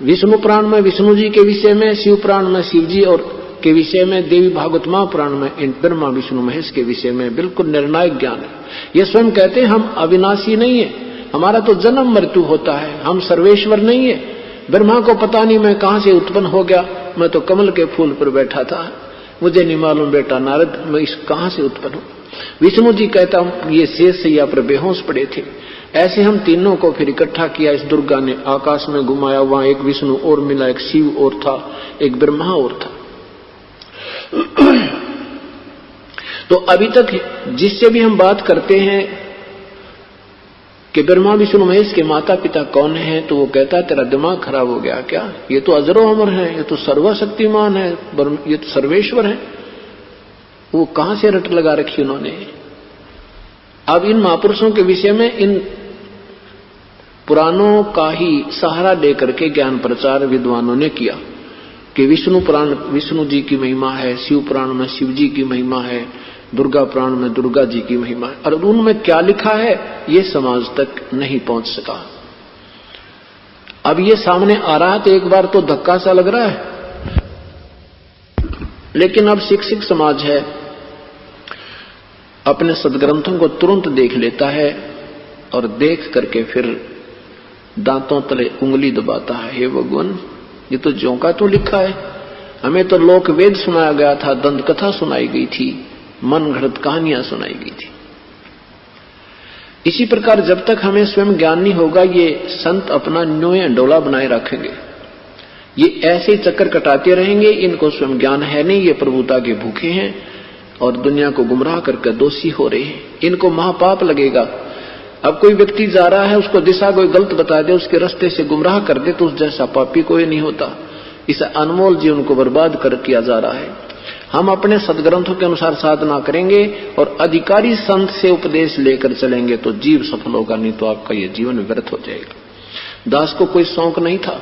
Speaker 2: विष्णु पुराण में विष्णु जी के विषय में, शिव पुराण में शिव जी और के विषय में, देवी भागवत महापुराण में इन ब्रह्मा विष्णु महेश के विषय में बिल्कुल निर्णायक ज्ञान है। ये स्वयं कहते हैं हम अविनाशी नहीं है, हमारा तो जन्म मृत्यु होता है, हम सर्वेश्वर नहीं है। ब्रह्मा को पता नहीं मैं कहां से उत्पन्न हो गया, मैं तो कमल के फूल पर बैठा था, मुझे नहीं मालूम बेटा नारद मैं इस कहां से उत्पन्न हूं। विष्णु जी कहता हूं ये शेष सैया पर बेहोश पड़े थे। ऐसे हम तीनों को फिर इकट्ठा किया, इस दुर्गा ने आकाश में घुमाया, वहां एक विष्णु और मिला, एक शिव और था, एक ब्रह्मा और था। तो अभी तक जिससे भी हम बात करते हैं कि ब्रह्मा विष्णु महेश के माता पिता कौन हैं, तो वो कहता है तेरा दिमाग खराब हो गया क्या, ये तो अजरो अमर है, ये तो सर्वशक्तिमान है, ये तो सर्वेश्वर है। वो कहां से रट लगा रखी उन्होंने। अब इन महापुरुषों के विषय में इन पुराणों का ही सहारा लेकर के ज्ञान प्रचार विद्वानों ने किया कि विष्णु पुराण विष्णु जी की महिमा है, शिव पुराण में शिव जी की महिमा है, दुर्गा पुराण में दुर्गा जी की महिमा है, और उनमें क्या लिखा है ये समाज तक नहीं पहुंच सका। अब ये सामने आ रहा है तो एक बार तो धक्का सा लग रहा है, लेकिन अब शिक्षक समाज है अपने सदग्रंथों को तुरंत देख लेता है और देख करके फिर दांतों तले उंगली दबाता है, हे भगवान ये तो ज्यों का तो लिखा है, हमें तो लोक वेद सुनाया गया था, दंत कथा सुनाई गई थी, मन घड़त कहानियां सुनाई गई थी। इसी प्रकार जब तक हमें स्वयं ज्ञान नहीं होगा ये संत अपना न्योय डोला बनाए रखेंगे, ये ऐसे चक्कर कटाते रहेंगे, इनको स्वयं ज्ञान है नहीं, ये प्रभुता के भूखे हैं और दुनिया को गुमराह करके दोषी हो रहे हैं, इनको महापाप लगेगा। अब कोई व्यक्ति जा रहा है उसको दिशा कोई गलत बता दे, उसके रास्ते से गुमराह कर दे, तो उस जैसा पापी कोई नहीं होता। इस अनमोल जीवन को बर्बाद कर किया जा रहा है। हम अपने सदग्रंथों के अनुसार साधना करेंगे और अधिकारी संत से उपदेश लेकर चलेंगे तो जीव सफल होगा, नहीं तो आपका ये जीवन व्यर्थ हो जाएगा। दास को कोई शौक नहीं था,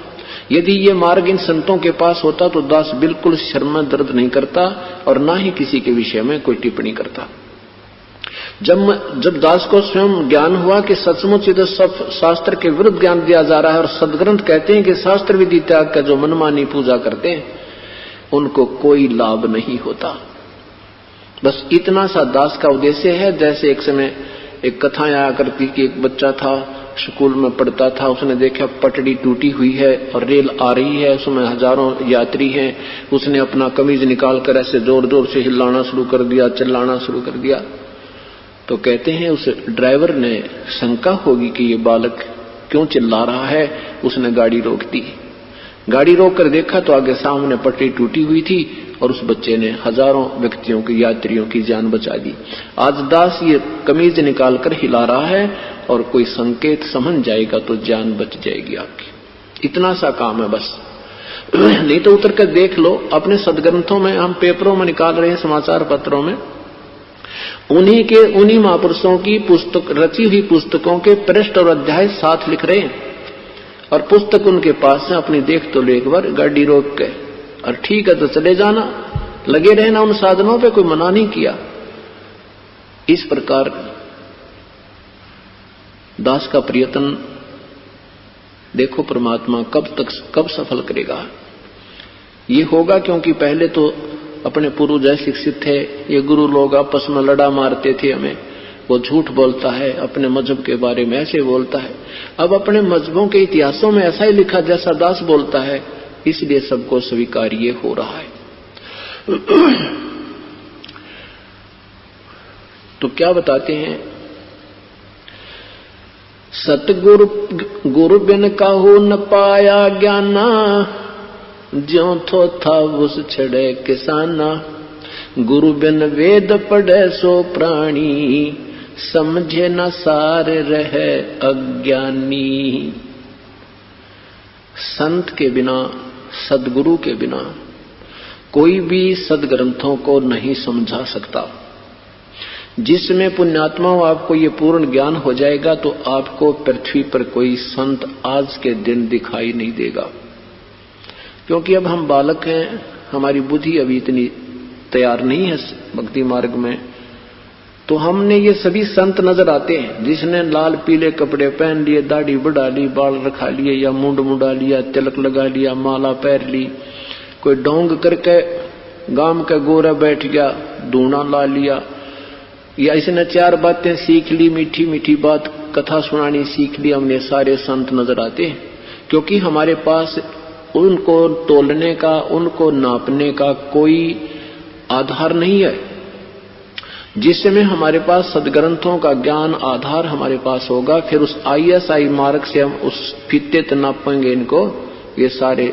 Speaker 2: यदि ये मार्ग इन संतों के पास होता तो दास बिल्कुल शर्म में दर्द नहीं करता और ना ही किसी के विषय में कोई टिप्पणी करता। जब दास को स्वयं ज्ञान हुआ कि सचमुच तो सब शास्त्र के विरुद्ध ज्ञान दिया जा रहा है और सदग्रंथ कहते हैं कि शास्त्र विधि त्याग का जो मनमानी पूजा करते हैं उनको कोई लाभ नहीं होता, बस इतना सा दास का उद्देश्य है। जैसे एक समय एक कथा आया करती कि एक बच्चा था स्कूल में पढ़ता था, उसने देखा पटड़ी टूटी हुई है और रेल आ रही है, उसमें हजारों यात्री हैं। उसने अपना कमीज निकाल कर ऐसे जोर जोर से हिलाना शुरू कर दिया, चिल्लाना शुरू कर दिया। तो कहते हैं उस ड्राइवर ने शंका होगी कि ये बालक क्यों चिल्ला रहा है, उसने गाड़ी रोक दी। गाड़ी रोक कर देखा तो आगे सामने पटरी टूटी हुई थी और उस बच्चे ने हजारों व्यक्तियों की, यात्रियों की जान बचा दी। आज दास ये कमीज निकाल कर हिला रहा है और कोई संकेत समझ जाएगा तो जान बच जाएगी आपकी। इतना सा काम है बस। नहीं तो उतर कर देख लो अपने सदग्रंथों में, हम पेपरों में निकाल रहे हैं, समाचार पत्रों में, उन्हीं महापुरुषों की पुस्तक, रची हुई पुस्तकों के पृष्ठ और अध्याय साथ लिख रहे हैं और पुस्तक उनके पास है। अपनी देख तो लो एक बार गाड़ी रोक के, और ठीक है तो चले जाना, लगे रहना उन साधनों पे, कोई मना नहीं किया। इस प्रकार दास का प्रयत्न देखो परमात्मा कब सफल करेगा। ये होगा क्योंकि पहले तो अपने पूर्वज शिक्षित थे, ये गुरु लोग आपस में लड़ा मारते थे हमें, वो झूठ बोलता है, अपने मजहब के बारे में ऐसे बोलता है। अब अपने मजहबों के इतिहासों में ऐसा ही लिखा जैसा दास बोलता है, इसलिए सबको स्वीकार्य हो रहा है। तो क्या बताते हैं, सतगुरु गुरु बिन काहू न पाया ज्ञाना, ज्यों थो था उस छड़े किसाना। गुरु बिन वेद पढ़े सो प्राणी, समझे न सार रहे अज्ञानी। संत के बिना, सदगुरु के बिना कोई भी सदग्रंथों को नहीं समझा सकता। जिसमें पुण्यात्माओं आपको ये पूर्ण ज्ञान हो जाएगा तो आपको पृथ्वी पर कोई संत आज के दिन दिखाई नहीं देगा। क्योंकि अब हम बालक हैं, हमारी बुद्धि अभी इतनी तैयार नहीं है भक्ति मार्ग में, तो हमने ये सभी संत नजर आते हैं। जिसने लाल पीले कपड़े पहन लिए, दाढ़ी बढ़ा ली, बाल रखा लिए या मुंड मुड़ा लिया, तिलक लगा लिया, माला पहन ली, कोई ढोंग करके गांव के गोरा बैठ गया, धूना ला लिया, या इसने चार बातें सीख ली, मीठी मीठी बात कथा सुनानी सीख ली, हमने सारे संत नजर आते हैं। क्योंकि हमारे पास उनको तोलने का, उनको नापने का कोई आधार नहीं है। जिस समय हमारे पास सदग्रंथों का ज्ञान आधार हमारे पास होगा, फिर उस ISI मार्ग से हम उस फीते तो नापेंगे इनको, ये सारे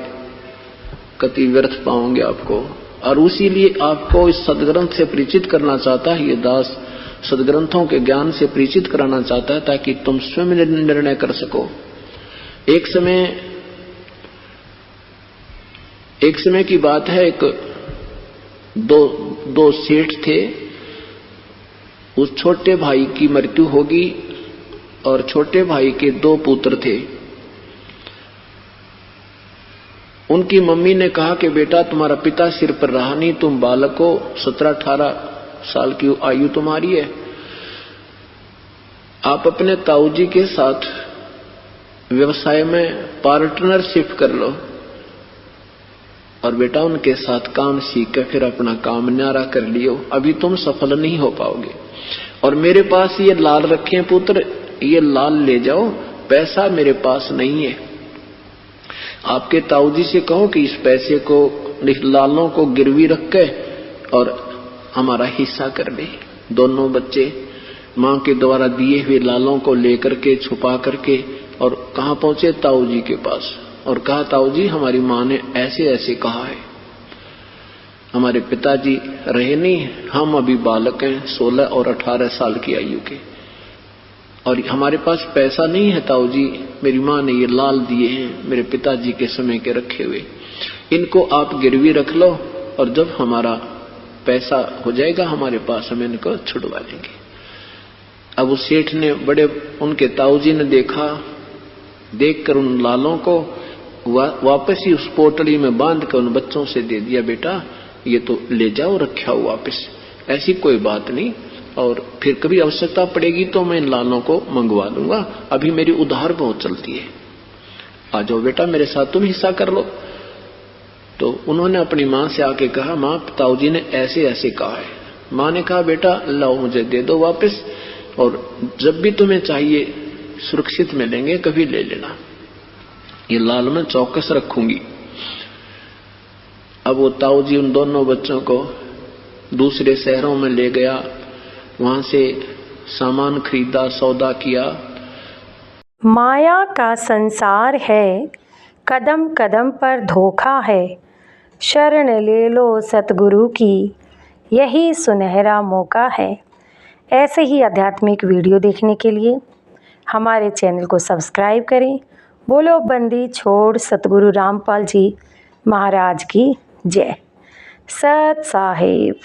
Speaker 2: कति व्यर्थ पाओगे आपको। और उसी लिए आपको इस सदग्रंथ से परिचित करना चाहता है ये दास, सदग्रंथों के ज्ञान से परिचित कराना चाहता है ताकि तुम स्वयं निर्णय कर सको। एक समय की बात है, एक दो सेठ थे, उस छोटे भाई की मृत्यु होगी और छोटे भाई के 2 पुत्र थे। उनकी मम्मी ने कहा कि बेटा तुम्हारा पिता सिर पर रहा नहीं, तुम बालक हो, 17-18 साल की आयु तुम्हारी है, आप अपने ताऊजी के साथ व्यवसाय में पार्टनरशिप कर लो और बेटा उनके साथ काम सीख कर फिर अपना काम न्यारा कर लियो, अभी तुम सफल नहीं हो पाओगे। और मेरे पास ये लाल रखे पुत्र, ये लाल ले जाओ, पैसा मेरे पास नहीं है, आपके ताऊजी से कहो कि इस पैसे को, इस लालों को गिरवी रख के और हमारा हिस्सा कर दे। दोनों बच्चे मां के द्वारा दिए हुए लालों को लेकर के छुपा करके और कहां पहुंचे, ताऊजी के पास, और कहा ताऊजी हमारी मां ने ऐसे ऐसे कहा है, हमारे पिताजी रहे नहीं, हम अभी बालक हैं 16 और 18 साल की आयु के, और हमारे पास पैसा नहीं है ताऊजी, मेरी मां ने ये लाल दिए हैं मेरे पिताजी के समय के रखे हुए, इनको आप गिरवी रख लो और जब हमारा पैसा हो जाएगा हमारे पास हम इनको छुड़वा लेंगे। अब उस सेठ ने बड़े, उनके ताऊजी ने देखकर उन लालों को वापस ही उस पोटली में बांध कर उन बच्चों से दे दिया, बेटा ये तो ले जाओ, रखा हो वापस, ऐसी कोई बात नहीं, और फिर कभी आवश्यकता पड़ेगी तो मैं इन लालों को मंगवा लूंगा, अभी मेरी उधार बहुत चलती है, आ जाओ बेटा मेरे साथ तुम हिस्सा कर लो। तो उन्होंने अपनी मां से आके कहा, मां ताऊजी ने ऐसे ऐसे कहा है। मां ने कहा बेटा लाओ मुझे दे दो वापस, और जब भी तुम्हें चाहिए सुरक्षित मिलेंगे, कभी ले लेना। ये लाल मैं चौकस रखूंगी। अब वो ताऊ जी उन दोनों बच्चों को दूसरे शहरों में ले गया, वहां से सामान खरीदा, सौदा किया।
Speaker 1: माया का संसार है, कदम कदम पर धोखा है। शरण ले लो सतगुरु की, यही सुनहरा मौका है। ऐसे ही आध्यात्मिक वीडियो देखने के लिए हमारे चैनल को सब्सक्राइब करें। बोलो बंदी छोड़ सतगुरु रामपाल जी महाराज की जय। सत साहिब।